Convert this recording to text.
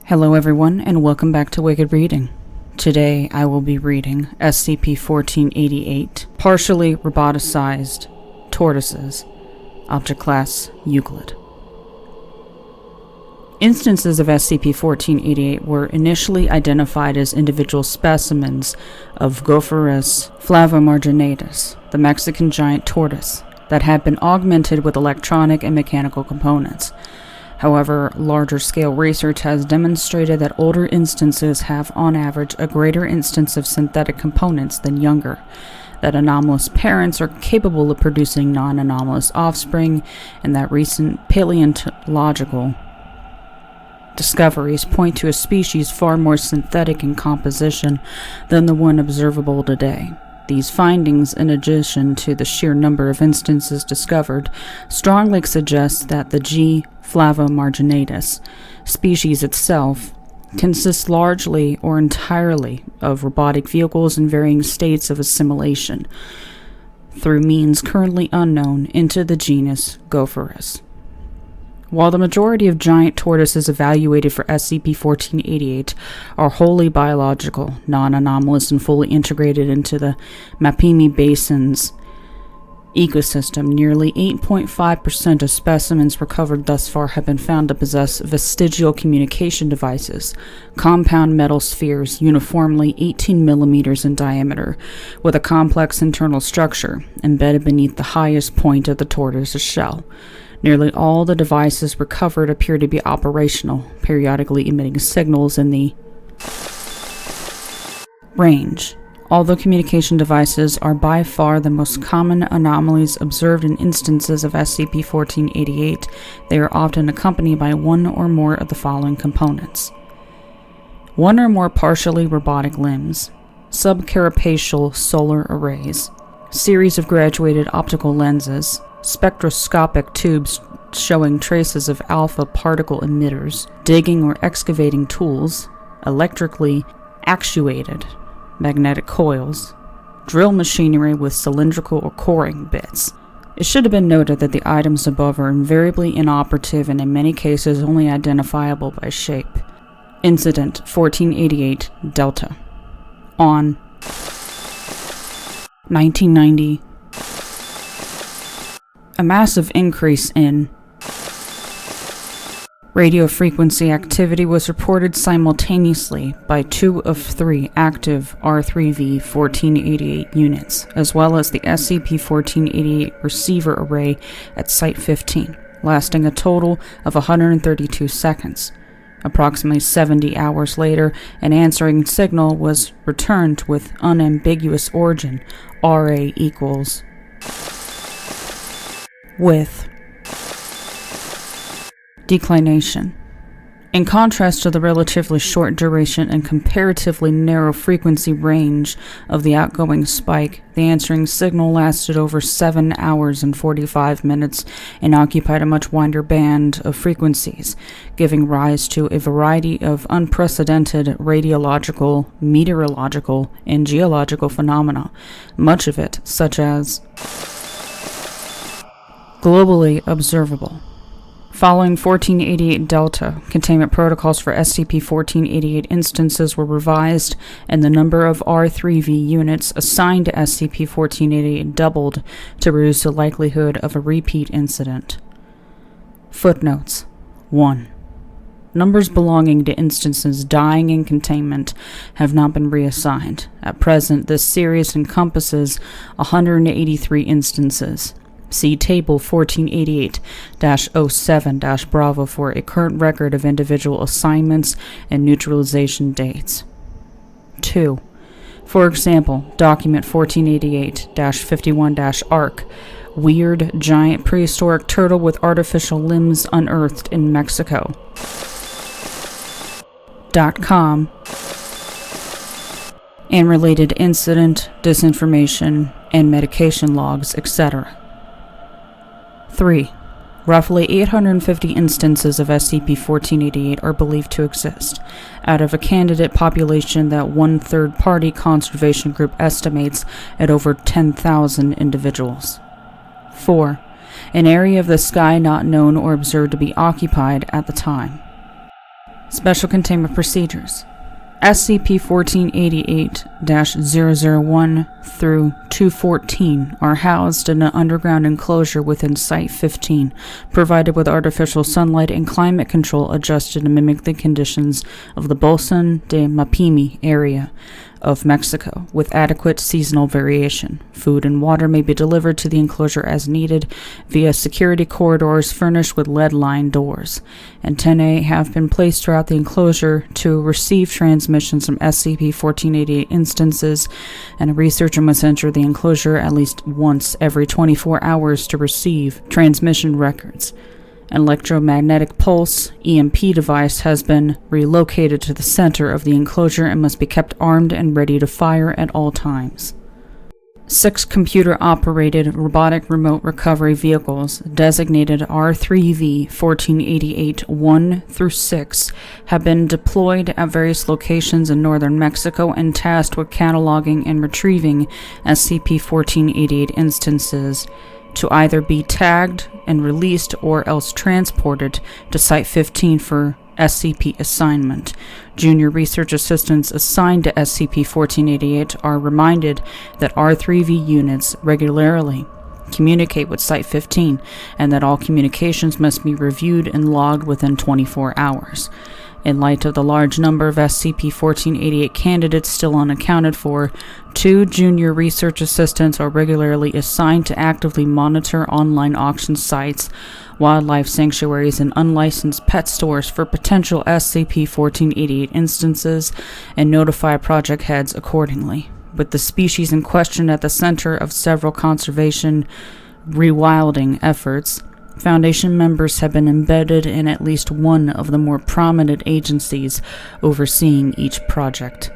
Hello everyone, and welcome back to Wicked Reading. Today I will be reading SCP-1488, partially roboticized Tortoises, Object Class Euclid. Instances of SCP-1488 were initially identified as individual specimens of Gophorus flavomarginatus, the Mexican giant tortoise, that had been augmented with electronic and mechanical components. However, larger-scale research has demonstrated that older instances have, on average, a greater instance of synthetic components than younger, that anomalous parents are capable of producing non-anomalous offspring, and that recent paleontological discoveries point to a species far more synthetic in composition than the one observable today. These findings, in addition to the sheer number of instances discovered, strongly suggest that the G. flavomarginatus species itself consists largely or entirely of robotic vehicles in varying states of assimilation, through means currently unknown, into the genus Gophorus. While the majority of giant tortoises evaluated for SCP-1488 are wholly biological, non-anomalous, and fully integrated into the Mapimi Basin's ecosystem, nearly 8.5% of specimens recovered thus far have been found to possess vestigial communication devices, compound metal spheres uniformly 18 millimeters in diameter, with a complex internal structure embedded beneath the highest point of the tortoise's shell. Nearly all the devices recovered appear to be operational, periodically emitting signals in the range. Although communication devices are by far the most common anomalies observed in instances of SCP-1488, they are often accompanied by one or more of the following components: one or more partially robotic limbs, subcarapacial solar arrays, series of graduated optical lenses, spectroscopic tubes showing traces of alpha particle emitters, digging or excavating tools, electrically actuated magnetic coils, drill machinery with cylindrical or coring bits. It should have been noted that the items above are invariably inoperative and in many cases only identifiable by shape. Incident 1488 Delta. On 1990, a massive increase in radio frequency activity was reported simultaneously by 2 of 3 active R3V-1488 units, as well as the SCP-1488 receiver array at Site 15, lasting a total of 132 seconds. Approximately 70 hours later, an answering signal was returned with unambiguous origin, RA equals with declination. In contrast to the relatively short duration and comparatively narrow frequency range of the outgoing spike, the answering signal lasted over 7 hours and 45 minutes and occupied a much wider band of frequencies, giving rise to a variety of unprecedented radiological, meteorological, and geological phenomena, much of it, such as globally observable. Following 1488 Delta, containment protocols for SCP-1488 instances were revised, and the number of R3V units assigned to SCP-1488 doubled to reduce the likelihood of a repeat incident. Footnotes 1. Numbers belonging to instances dying in containment have not been reassigned. At present, this series encompasses 183 instances. See Table 1488-07-Bravo for a current record of individual assignments and neutralization dates. 2. For example, Document 1488-51-ARC, Weird Giant Prehistoric Turtle with Artificial Limbs Unearthed in Mexico. .com, and related incident, disinformation, and medication logs, etc. 3. Roughly 850 instances of SCP-1488 are believed to exist, out of a candidate population that one third-party conservation group estimates at over 10,000 individuals. 4. An area of the sky not known or observed to be occupied at the time. Special Containment Procedures. SCP-1488-001 through 214 are housed in an underground enclosure within Site-15, provided with artificial sunlight and climate control adjusted to mimic the conditions of the Bolson de Mapimi area of Mexico, with adequate seasonal variation. Food and water may be delivered to the enclosure as needed via security corridors furnished with lead-lined doors. Antennae have been placed throughout the enclosure to receive transmissions from SCP-1488 instances, and a researcher must enter the enclosure at least once every 24 hours to receive transmission records. An electromagnetic pulse (EMP) device has been relocated to the center of the enclosure and must be kept armed and ready to fire at all times. 6 computer-operated robotic remote recovery vehicles, designated R3V-1488-1 through 6, have been deployed at various locations in northern Mexico and tasked with cataloging and retrieving SCP-1488 instances to either be tagged and released or else transported to Site-15 for SCP assignment. Junior research assistants assigned to SCP-1488 are reminded that R3V units regularly communicate with Site-15 and that all communications must be reviewed and logged within 24 hours. In light of the large number of SCP-1488 candidates still unaccounted for, 2 junior research assistants are regularly assigned to actively monitor online auction sites, wildlife sanctuaries, and unlicensed pet stores for potential SCP-1488 instances and notify project heads accordingly. With the species in question at the center of several conservation rewilding efforts, Foundation members have been embedded in at least one of the more prominent agencies overseeing each project.